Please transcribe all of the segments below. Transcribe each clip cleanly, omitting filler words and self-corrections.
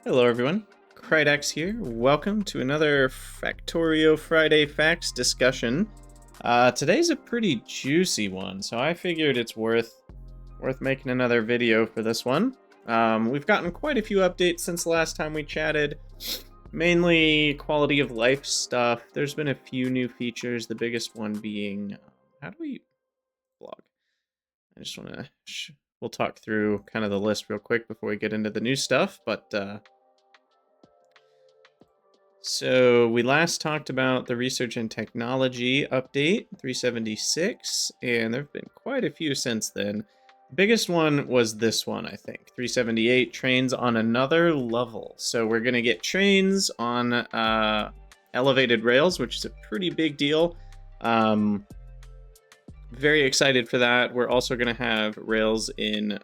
Hello everyone, Krydex here. Welcome to another Factorio Friday Facts discussion. Today's a pretty juicy one, so I figured it's worth making another video for this one. We've gotten quite a few updates since the last time we chatted, mainly quality of life stuff. There's been a few new features, the biggest one being, how do we blog? I just want to, we'll talk through kind of the list real quick before we get into the new stuff, but so we last talked about the research and technology update 376, and there have been quite a few since then. The biggest one was this one, I think, 378, trains on another level. So we're going to get trains on elevated rails, which is a pretty big deal. Very excited for that. We're also going to have rails in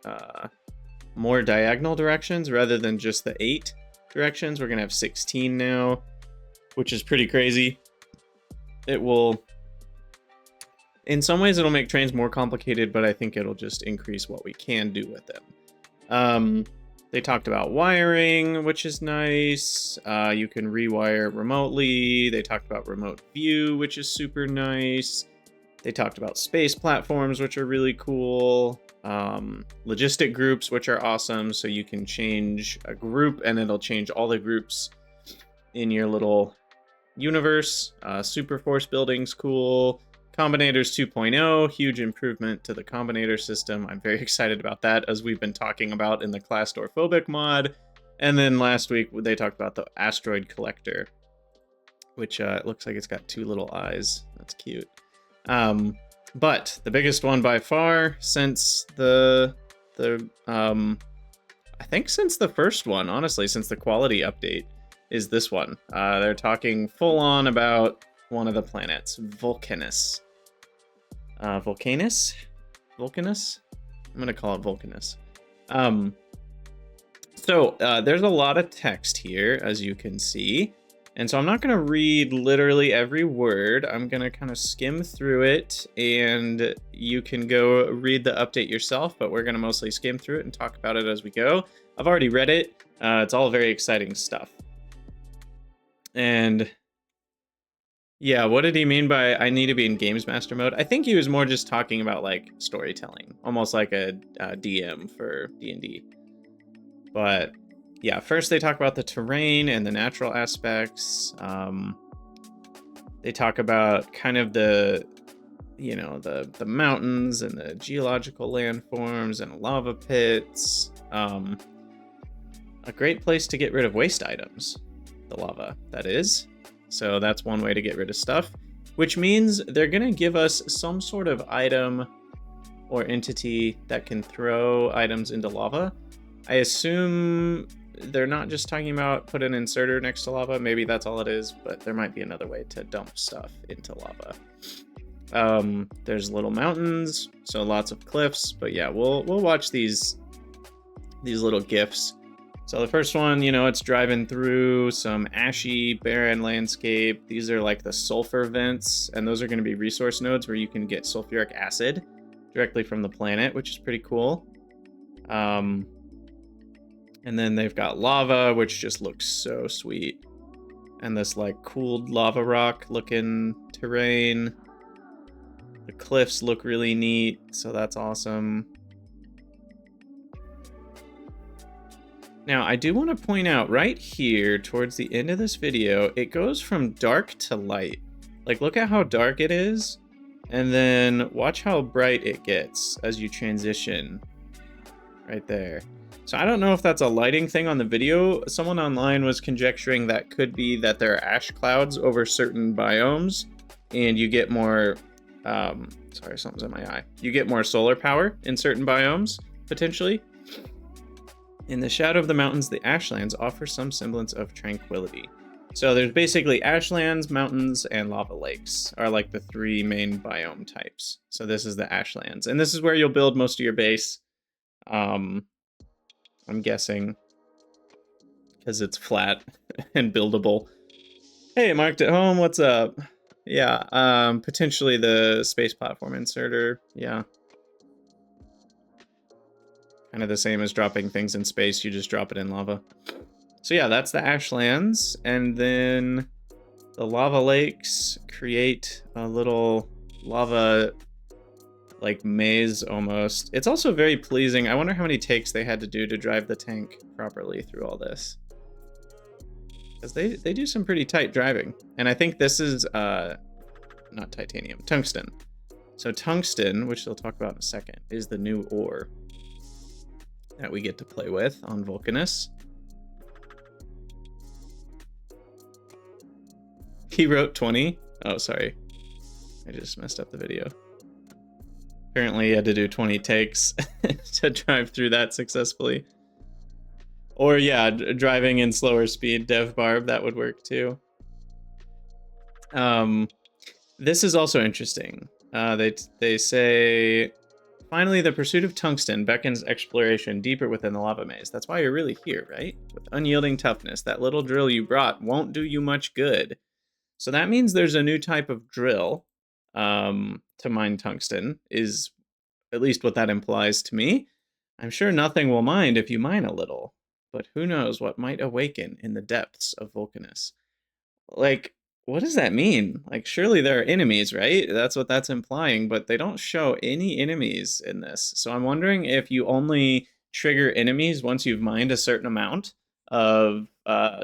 more diagonal directions rather than just the 8 directions. We're going to have 16 now, which is pretty crazy. It will, in some ways, it'll make trains more complicated, but I think it'll just increase what we can do with them. They talked about wiring, which is nice. You can rewire remotely. They talked about remote view, which is super nice. They talked about space platforms, which are really cool. Logistic groups, which are awesome. So you can change a group and it'll change all the groups in your little universe. Super force building's cool. Combinators 2.0, huge improvement to the combinator system. I'm very excited about that, as we've been talking about in the class door phobic mod. And then last week they talked about the asteroid collector, which it looks like it's got 2 little eyes. That's cute. But the biggest one by far since I think since the first one, honestly, since the quality update, is this one. They're talking full on about one of the planets, Vulcanus. Vulcanus? I'm gonna call it Vulcanus. So there's a lot of text here, as you can see. And so I'm not going to read literally every word. I'm going to kind of skim through it, and you can go read the update yourself, but we're going to mostly skim through it and talk about it as we go. I've already read it. It's all very exciting stuff. And yeah, what did he mean by I need to be in Games Master mode? I think he was more just talking about like storytelling, almost like a DM for D&D. But yeah, first they talk about the terrain and the natural aspects. They talk about kind of the mountains and the geological landforms and lava pits. A great place to get rid of waste items, the lava, that is. So that's one way to get rid of stuff, which means they're going to give us some sort of item or entity that can throw items into lava. I assume they're not just talking about put an inserter next to lava. Maybe that's all it is, but there might be another way to dump stuff into lava. There's little mountains, so lots of cliffs, but yeah, we'll watch these little GIFs. So the first one, it's driving through some ashy, barren landscape. These are like the sulfur vents, and those are going to be resource nodes where you can get sulfuric acid directly from the planet, which is pretty cool. And then they've got lava, which just looks so sweet. And this like cooled lava rock looking terrain. The cliffs look really neat, so that's awesome. Now, I do want to point out right here towards the end of this video, it goes from dark to light. Like, look at how dark it is, and then watch how bright it gets as you transition right there. So I don't know if that's a lighting thing on the video. Someone online was conjecturing that could be that there are ash clouds over certain biomes, and you get more, sorry, something's in my eye. You get more solar power in certain biomes, potentially. In the shadow of the mountains, the ashlands offer some semblance of tranquility. So there's basically ashlands, mountains, and lava lakes are like the 3 main biome types. So this is the ashlands, and this is where you'll build most of your base. I'm guessing, because it's flat and buildable. Hey, Marked at Home, what's up? Yeah, potentially the space platform inserter, yeah. Kind of the same as dropping things in space, you just drop it in lava. So yeah, that's the Ashlands, and then the lava lakes create a little lava like maze almost. It's also very pleasing. I wonder how many takes they had to do to drive the tank properly through all this. Because they do some pretty tight driving. And I think this is not titanium, tungsten. So tungsten, which they'll talk about in a second, is the new ore that we get to play with on Vulcanus. He wrote 20. Oh, sorry. I just messed up the video. Apparently, he had to do 20 takes to drive through that successfully. Or, yeah, driving in slower speed, Dev Barb, that would work too. This is also interesting. They say, finally, the pursuit of tungsten beckons exploration deeper within the lava maze. That's why you're really here, right? With unyielding toughness, that little drill you brought won't do you much good. So that means there's a new type of drill to mine tungsten, is at least what that implies to me. I'm sure nothing will mind if you mine a little, but who knows what might awaken in the depths of Vulcanus. Like, what does that mean? Like, surely there are enemies, right? That's what that's implying, but they don't show any enemies in this. So I'm wondering if you only trigger enemies once you've mined a certain amount of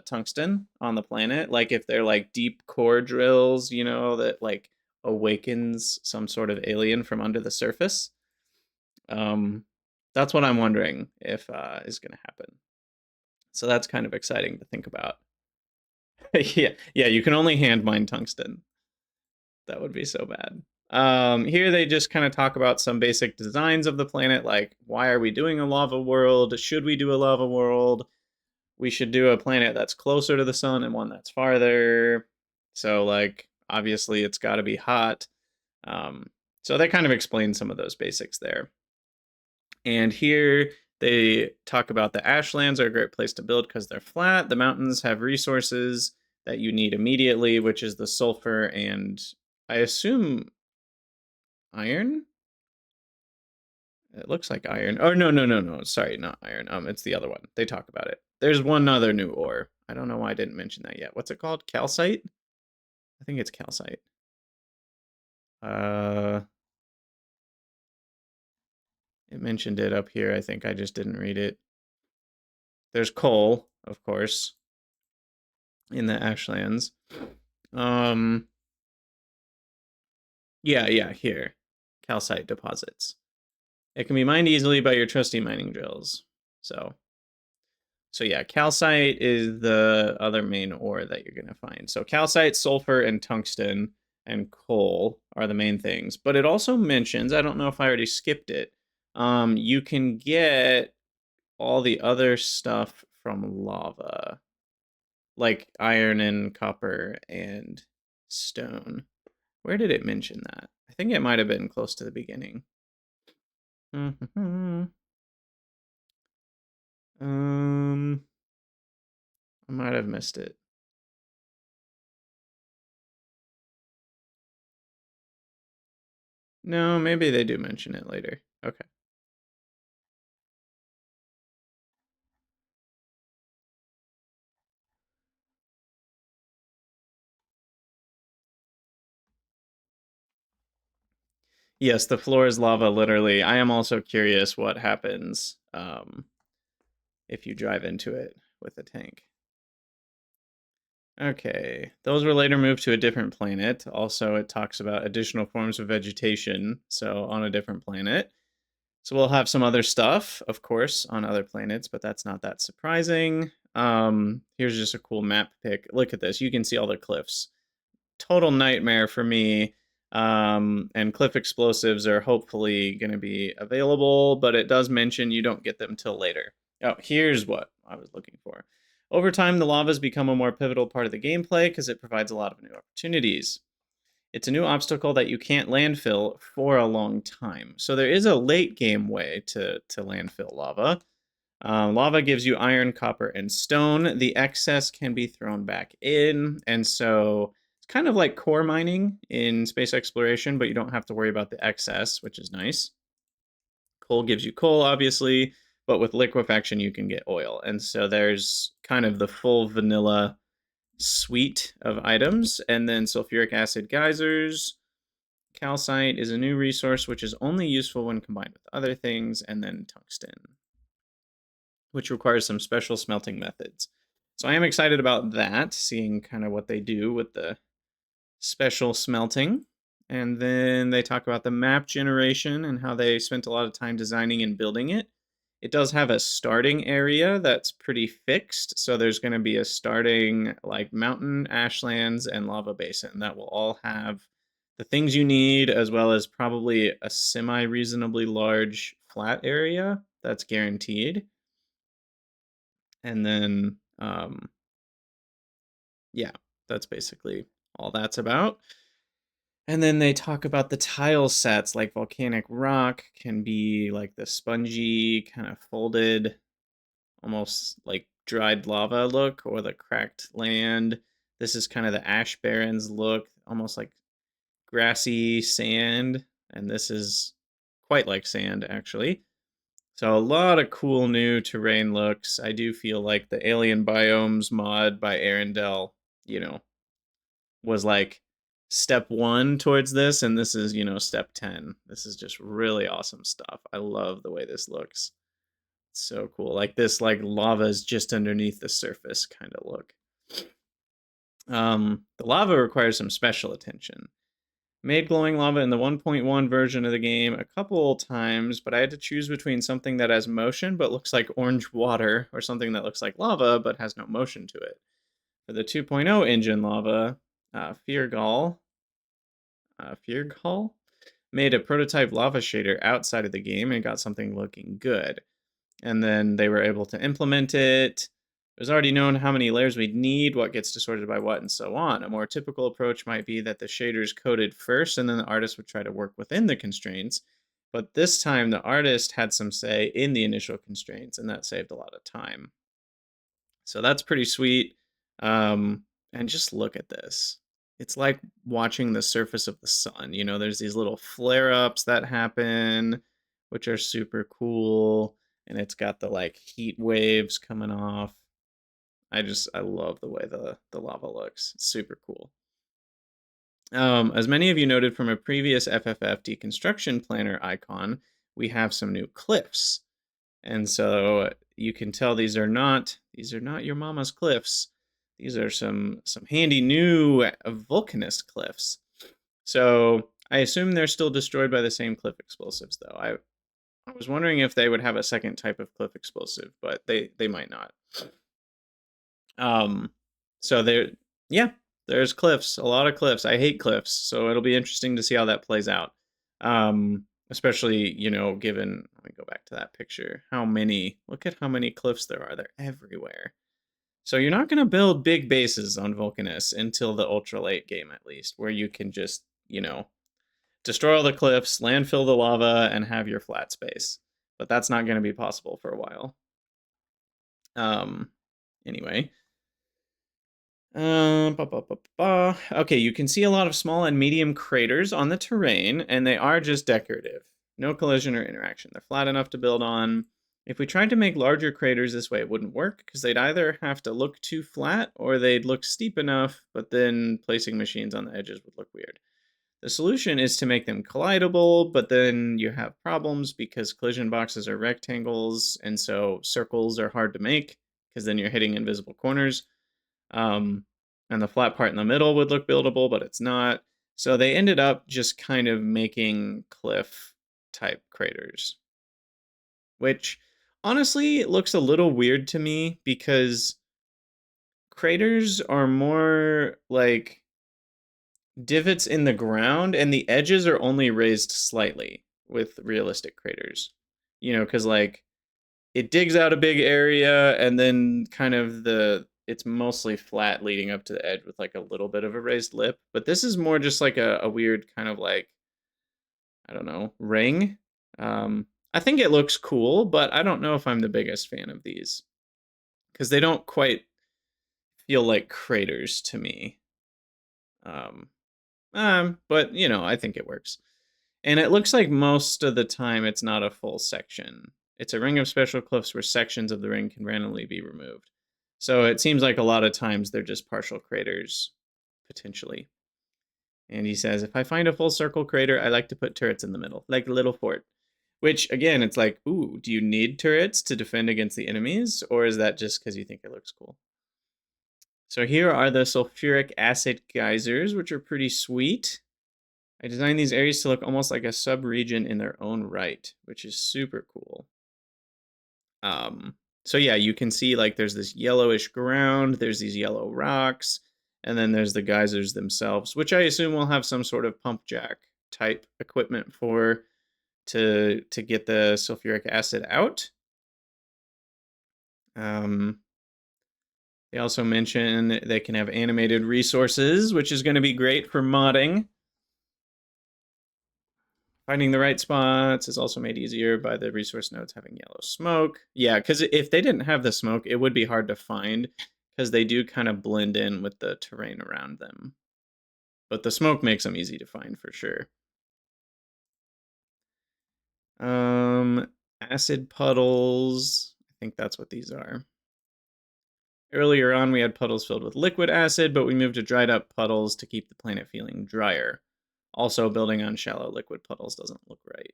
tungsten on the planet. Like, if they're like deep core drills, you know, that like awakens some sort of alien from under the surface. That's what I'm wondering if is going to happen. So that's kind of exciting to think about. yeah, you can only hand mine tungsten. That would be so bad. Here they just kind of talk about some basic designs of the planet, like why are we doing a lava world? Should we do a lava world? We should do a planet that's closer to the sun and one that's farther. So like obviously it's got to be hot. So they kind of explain some of those basics there. And here they talk about the ashlands are a great place to build because they're flat. The mountains have resources that you need immediately, which is the sulfur and I assume iron? It looks like iron. Oh, no. Sorry, not iron. It's the other one. They talk about it. There's one other new ore. I don't know why I didn't mention that yet. What's it called? Calcite? I think it's calcite. It mentioned it up here. I think I just didn't read it. There's coal, of course, in the ashlands. Yeah, here. Calcite deposits. It can be mined easily by your trusty mining drills. So yeah, calcite is the other main ore that you're going to find. So calcite, sulfur, and tungsten and coal are the main things. But it also mentions, I don't know if I already skipped it, you can get all the other stuff from lava, like iron and copper and stone. Where did it mention that? I think it might have been close to the beginning. I might have missed it. No, maybe they do mention it later. Okay. Yes, the floor is lava, literally. I am also curious what happens if you drive into it with a tank. Okay, those were later moved to a different planet. Also, it talks about additional forms of vegetation, so on a different planet. So we'll have some other stuff, of course, on other planets, but that's not that surprising. Here's just a cool map pic. Look at this. You can see all the cliffs. Total nightmare for me. And cliff explosives are hopefully going to be available, but it does mention you don't get them till later. Oh, here's what I was looking for. Over time, the lavas become a more pivotal part of the gameplay because it provides a lot of new opportunities. It's a new obstacle that you can't landfill for a long time. So there is a late game way to landfill lava. Lava gives you iron, copper, and stone. The excess can be thrown back in, and so it's kind of like core mining in space exploration, but you don't have to worry about the excess, which is nice. Coal gives you coal, obviously. but with liquefaction you can get oil. And so there's kind of the full vanilla suite of items. And then sulfuric acid geysers. Calcite is a new resource which is only useful when combined with other things, and then tungsten, which requires some special smelting methods. So I am excited about that, seeing kind of what they do with the special smelting. And then they talk about the map generation and how they spent a lot of time designing and building it. It does have a starting area that's pretty fixed. So there's going to be a starting like mountain, ashlands, and lava basin that will all have the things you need, as well as probably a semi-reasonably large flat area that's guaranteed. And then, yeah, that's basically all that's about. And then they talk about the tile sets, like volcanic rock can be like the spongy, kind of folded, almost like dried lava look, or the cracked land. This is kind of the ash barrens look, almost like grassy sand. And this is quite like sand, actually. So a lot of cool new terrain looks. I do feel like the Alien Biomes mod by Arendelle, was like step 1 towards this, and this is, step 10. This is just really awesome stuff. I love the way this looks. It's so cool. Like this, like lava is just underneath the surface kind of look. The lava requires some special attention. Made glowing lava in the 1.1 version of the game a couple times, but I had to choose between something that has motion but looks like orange water, or something that looks like lava but has no motion to it. For the 2.0 engine lava, Feargall made a prototype lava shader outside of the game and got something looking good. And then they were able to implement it. It was already known how many layers we'd need, what gets distorted by what, and so on. A more typical approach might be that the shaders coded first, and then the artist would try to work within the constraints. But this time, the artist had some say in the initial constraints, and that saved a lot of time. So that's pretty sweet. And just look at this. It's like watching the surface of the sun. There's these little flare-ups that happen, which are super cool. And it's got the like heat waves coming off. I love the way the lava looks. It's super cool. As many of you noted from a previous FFF deconstruction planner icon, we have some new cliffs. And so you can tell these are not your mama's cliffs. These are some handy new Vulcanus cliffs. So I assume they're still destroyed by the same cliff explosives, though. I was wondering if they would have a second type of cliff explosive, but they might not. So there's cliffs, a lot of cliffs. I hate cliffs, so it'll be interesting to see how that plays out. Especially, given, let me go back to that picture. Look at how many cliffs there are. They're everywhere. So you're not going to build big bases on Vulcanus until the Ultra Late game, at least, where you can just, destroy all the cliffs, landfill the lava, and have your flat space. But that's not going to be possible for a while. Anyway. Okay, you can see a lot of small and medium craters on the terrain, and they are just decorative. No collision or interaction. They're flat enough to build on. If we tried to make larger craters this way, it wouldn't work, because they'd either have to look too flat, or they'd look steep enough, but then placing machines on the edges would look weird. The solution is to make them collidable, but then you have problems because collision boxes are rectangles, and so circles are hard to make, because then you're hitting invisible corners. And the flat part in the middle would look buildable, but it's not. So they ended up just kind of making cliff type craters, which honestly looks a little weird to me, because craters are more like divots in the ground, and the edges are only raised slightly with realistic craters. Because like it digs out a big area, and then kind of it's mostly flat leading up to the edge with like a little bit of a raised lip. But this is more just like a weird kind of like, I don't know, ring. I think it looks cool, but I don't know if I'm the biggest fan of these, because they don't quite feel like craters to me. But I think it works. And it looks like most of the time it's not a full section. It's a ring of special cliffs where sections of the ring can randomly be removed. So it seems like a lot of times they're just partial craters, potentially. And he says, if I find a full circle crater, I like to put turrets in the middle, like a little fort. Which, again, it's like, ooh, do you need turrets to defend against the enemies? Or is that just because you think it looks cool? So here are the sulfuric acid geysers, which are pretty sweet. I designed these areas to look almost like a sub-region in their own right, which is super cool. So yeah, you can see like there's this yellowish ground, there's these yellow rocks, and then there's the geysers themselves, which I assume will have some sort of pump jack type equipment for to get the sulfuric acid out. They also mention they can have animated resources, which is going to be great for modding. Finding the right spots is also made easier by the resource nodes having yellow smoke. Yeah, because if they didn't have the smoke, it would be hard to find because they do kind of blend in with the terrain around them. But the smoke makes them easy to find for sure. Acid puddles. I think that's what these are. Earlier on, we had puddles filled with liquid acid, but we moved to dried up puddles to keep the planet feeling drier. Also, building on shallow liquid puddles doesn't look right.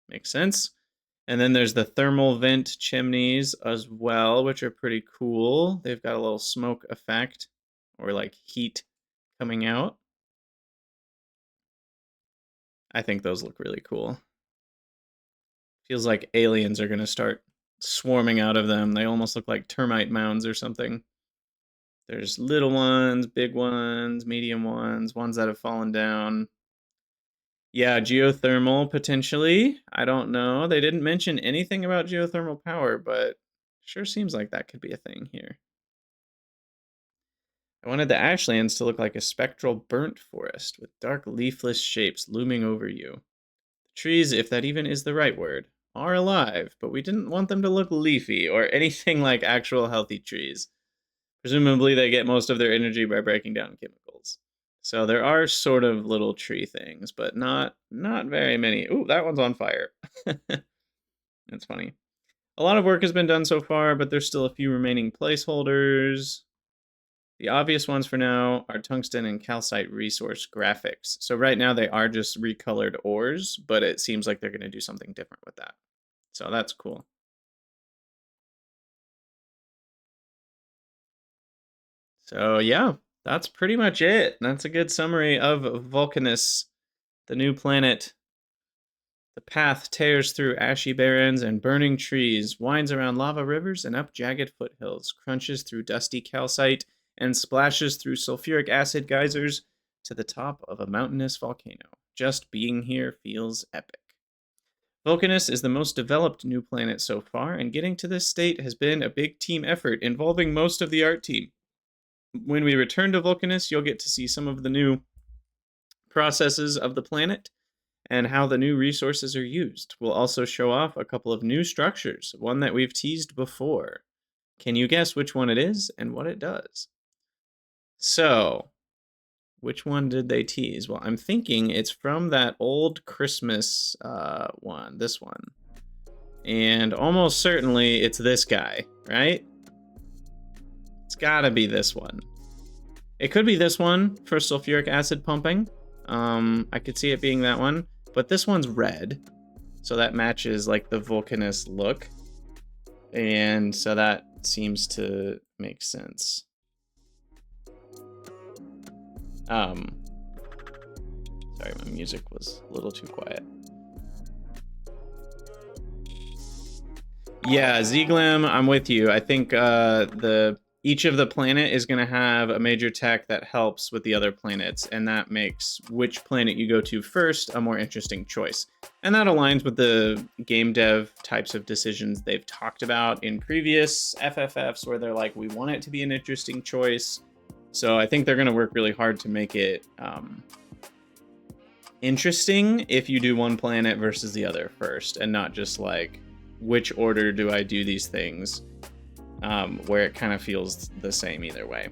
Makes sense. And then there's the thermal vent chimneys as well, which are pretty cool. They've got a little smoke effect or like heat coming out. I think those look really cool. Feels like aliens are going to start swarming out of them. They almost look like termite mounds or something. There's little ones, big ones, medium ones, ones that have fallen down. Yeah, geothermal, potentially. I don't know. They didn't mention anything about geothermal power, but sure seems like that could be a thing here. I wanted the ashlands to look like a spectral burnt forest with dark leafless shapes looming over you. The trees, if that even is the right word, are alive, but we didn't want them to look leafy or anything like actual healthy trees. Presumably they get most of their energy by breaking down chemicals. So there are sort of little tree things, but not very many. Ooh, that one's on fire. That's funny. A lot of work has been done so far, but there's still a few remaining placeholders. The obvious ones for now are tungsten and calcite resource graphics. So right now they are just recolored ores, but it seems like they're going to do something different with that. So that's cool. So yeah, that's pretty much it. That's a good summary of Vulcanus, the new planet. The path tears through ashy barrens and burning trees, winds around lava rivers and up jagged foothills, crunches through dusty calcite, and splashes through sulfuric acid geysers to the top of a mountainous volcano. Just being here feels epic. Vulcanus is the most developed new planet so far, and getting to this state has been a big team effort involving most of the art team. When we return to Vulcanus, you'll get to see some of the new processes of the planet and how the new resources are used. We'll also show off a couple of new structures, one that we've teased before. Can you guess which one it is and what it does? So, which one did they tease? Well, I'm thinking it's from that old Christmas one, this one. And almost certainly it's this guy, right? It's gotta be this one. It could be this one for sulfuric acid pumping. I could see it being that one, but this one's red, so that matches like the Vulcanus look, and so that seems to make sense. Sorry, my music was a little too quiet. Yeah, Zeglim, I'm with you. I think each of the planet is going to have a major tech that helps with the other planets, and that makes which planet you go to first a more interesting choice. And that aligns with the game dev types of decisions they've talked about in previous FFFs, where they're like, we want it to be an interesting choice. So I think they're going to work really hard to make it interesting if you do one planet versus the other first, and not just like, which order do I do these things? Where it kind of feels the same either way.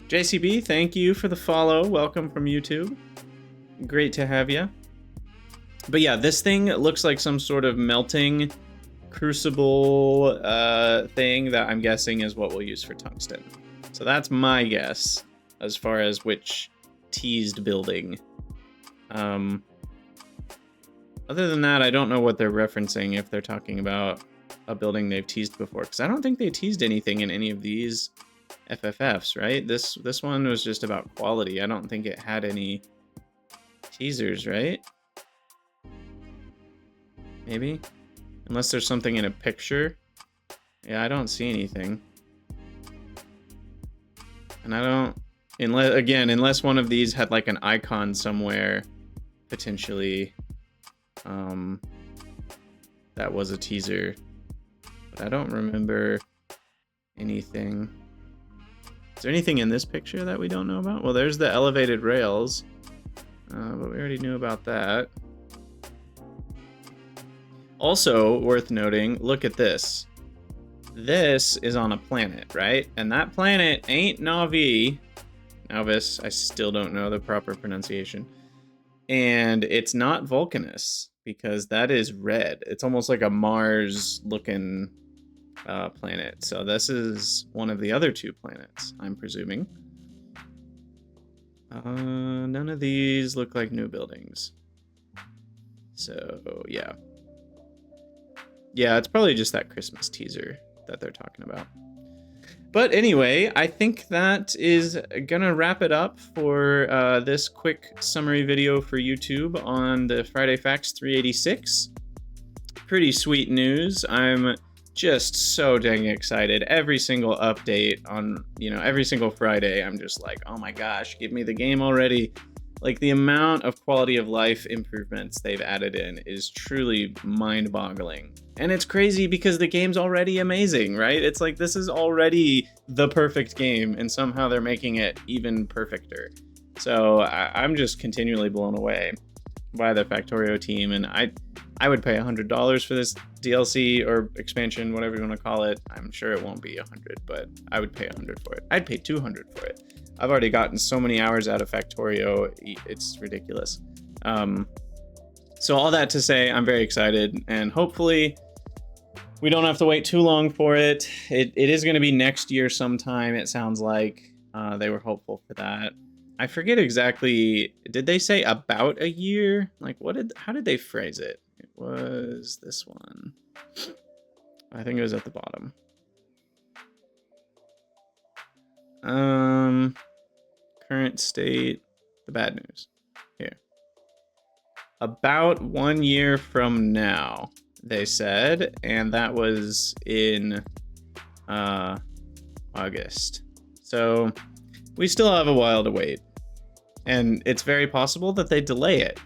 JCB, thank you for the follow. Welcome from YouTube. Great to have you. But yeah, this thing looks like some sort of melting crucible thing that I'm guessing is what we'll use for tungsten. So that's my guess as far as which teased building. Other than that, I don't know what they're referencing if they're talking about a building they've teased before, because I don't think they teased anything in any of these FFFs, right? This one was just about quality. I don't think it had any teasers, right? Maybe? Unless there's something in a picture. Yeah, I don't see anything. And I don't... Unless one of these had like an icon somewhere, potentially, that was a teaser. But I don't remember anything. Is there anything in this picture that we don't know about? Well, there's the elevated rails. But we already knew about that. Also, worth noting, look at this. This is on a planet, right? And that planet ain't Navi. Nauvis, I still don't know the proper pronunciation. And it's not Vulcanus, because that is red. It's almost like a Mars-looking planet. So this is one of the other two planets, I'm presuming. None of these look like new buildings. So, yeah. Yeah, it's probably just that Christmas teaser that they're talking about. But anyway, I think that is gonna wrap it up for this quick summary video for YouTube on the Friday Facts 386. Pretty sweet news. I'm just so dang excited. Every single update on, every single Friday, I'm just like, oh my gosh, give me the game already. Like, the amount of quality of life improvements they've added in is truly mind-boggling. And it's crazy because the game's already amazing, right? It's like, this is already the perfect game, and somehow they're making it even perfecter. So I'm just continually blown away by the Factorio team, and I would pay $100 for this DLC or expansion, whatever you want to call it. I'm sure it won't be 100, but I would pay 100 for it. I'd pay 200 for it. I've already gotten so many hours out of Factorio, it's ridiculous. So all that to say, I'm very excited, and hopefully we don't have to wait too long for it. It is going to be next year sometime, it sounds like. They were hopeful for that. I forget exactly, did they say about a year? Like, how did they phrase it? It was this one. I think it was at the bottom. Current state, the bad news. Here. About 1 year from now, they said, and that was in August. So we still have a while to wait. And it's very possible that they delay it.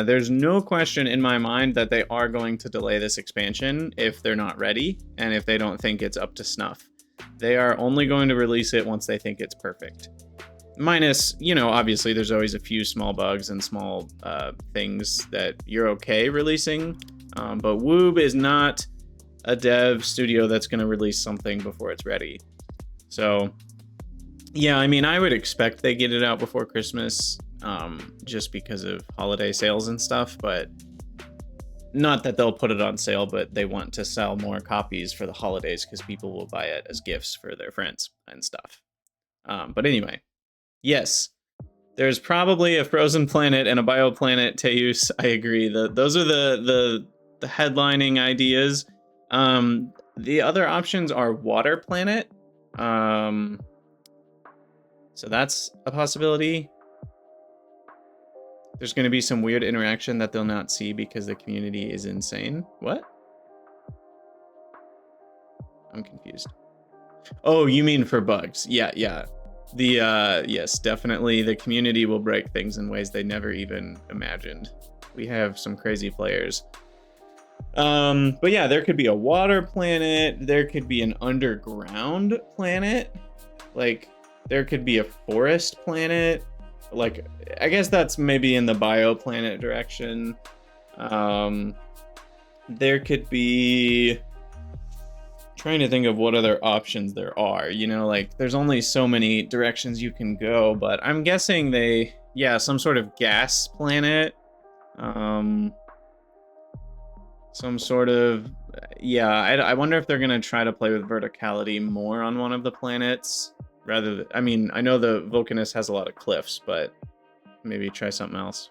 There's no question in my mind that they are going to delay this expansion if they're not ready and if they don't think it's up to snuff. They are only going to release it once they think it's perfect. Minus, obviously there's always a few small bugs and small things that you're okay releasing. But Woob is not a dev studio that's going to release something before it's ready. So, yeah, I mean, I would expect they get it out before Christmas, just because of holiday sales and stuff, but not that they'll put it on sale, but they want to sell more copies for the holidays because people will buy it as gifts for their friends and stuff. But anyway, yes, there's probably a frozen planet and a bioplanet, Teus. I agree. Those are the headlining ideas. The other options are water planet. So that's a possibility. There's going to be some weird interaction that they'll not see because the community is insane. What? I'm confused. Oh, you mean for bugs? Yeah. Yes, definitely. The community will break things in ways they never even imagined. We have some crazy players. But yeah, there could be a water planet. There could be an underground planet. Like, there could be a forest planet. Like, I guess that's maybe in the bioplanet direction. There could be... trying to think of what other options there are. Like, there's only so many directions you can go, but I'm guessing some sort of gas planet. Some sort of yeah, I wonder if they're gonna try to play with verticality more on one of the planets rather than, I mean, I know the Vulcanus has a lot of cliffs, but maybe try something else.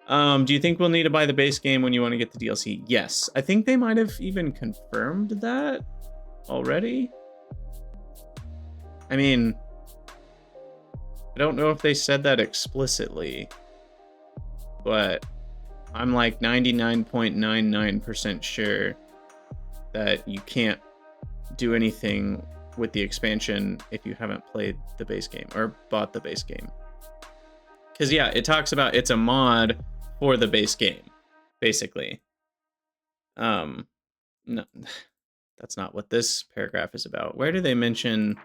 Do you think we'll need to buy the base game when you want to get the DLC? Yes, I think they might have even confirmed that already. I mean, I don't know if they said that explicitly, but I'm like 99.99% sure that you can't do anything with the expansion if you haven't played the base game or bought the base game. Because yeah, it talks about it's a mod for the base game, basically. No, that's not what this paragraph is about. Where do they mention?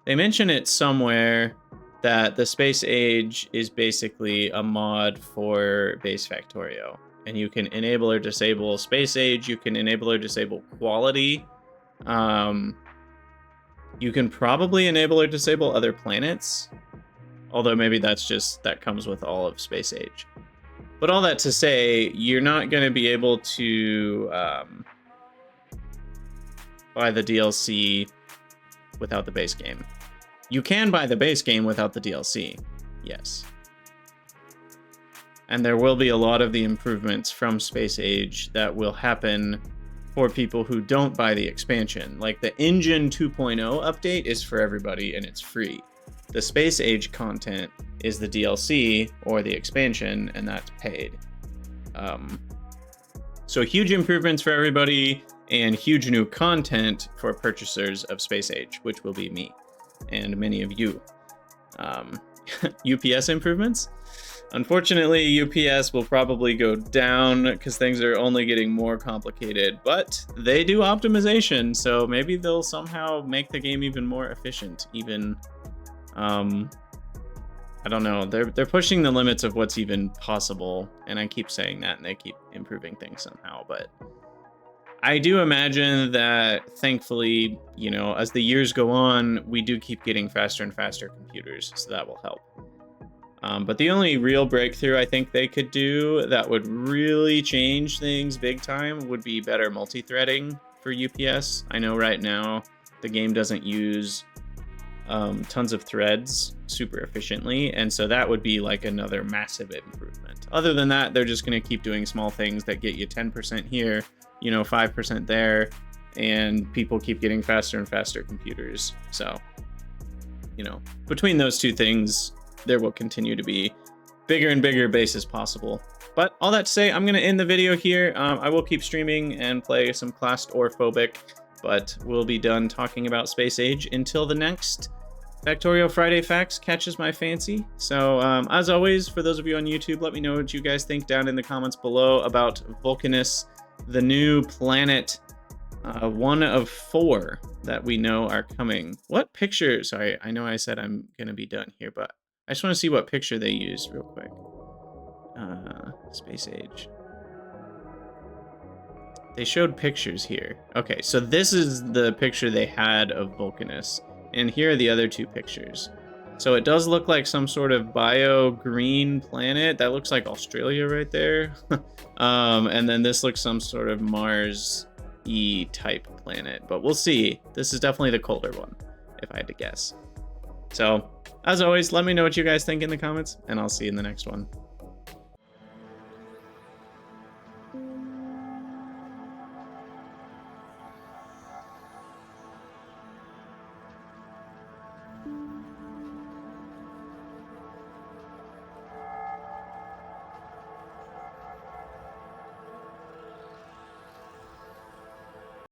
They mention it somewhere that the Space Age is basically a mod for base Factorio. And you can enable or disable Space Age, you can enable or disable quality. You can probably enable or disable other planets. Although maybe that comes with all of Space Age. But all that to say, you're not going to be able to buy the DLC without the base game. You can buy the base game without the DLC, yes. And there will be a lot of the improvements from Space Age that will happen for people who don't buy the expansion. Like the Engine 2.0 update is for everybody and it's free. The Space Age content is the DLC or the expansion, and that's paid. So huge improvements for everybody and huge new content for purchasers of Space Age, which will be me and many of you. UPS improvements? Unfortunately, UPS will probably go down because things are only getting more complicated, but they do optimization, so maybe they'll somehow make the game even more efficient, even... I don't know. They're pushing the limits of what's even possible, and I keep saying that, and they keep improving things somehow. But I do imagine that, thankfully, you know, as the years go on, we do keep getting faster and faster computers, so that will help. But the only real breakthrough I think they could do that would really change things big time would be better multi-threading for UPS. I know right now the game doesn't use tons of threads super efficiently, and so that would be like another massive improvement. Other than that, they're just going to keep doing small things that get you 10% here, you know, 5% there, and people keep getting faster and faster computers. So, you know, between those two things, there will continue to be bigger and bigger bases possible. But all that to say, I'm going to end the video here. I will keep streaming and play some Classed or Phobic, but we'll be done talking about Space Age until the next Factorio Friday Facts catches my fancy. So as always, for those of you on YouTube, let me know what you guys think down in the comments below about Vulcanus, the new planet, one of 4 that we know are coming. What picture? Sorry, I know I said I'm going to be done here, but I just want to see what picture they used real quick. Space Age. They showed pictures here. Okay, so this is the picture they had of Vulcanus. And here are the other 2 pictures. So it does look like some sort of bio-green planet. That looks like Australia right there. And then this looks some sort of Mars-y type planet. But we'll see. This is definitely the colder one, if I had to guess. So, as always, let me know what you guys think in the comments, and I'll see you in the next one.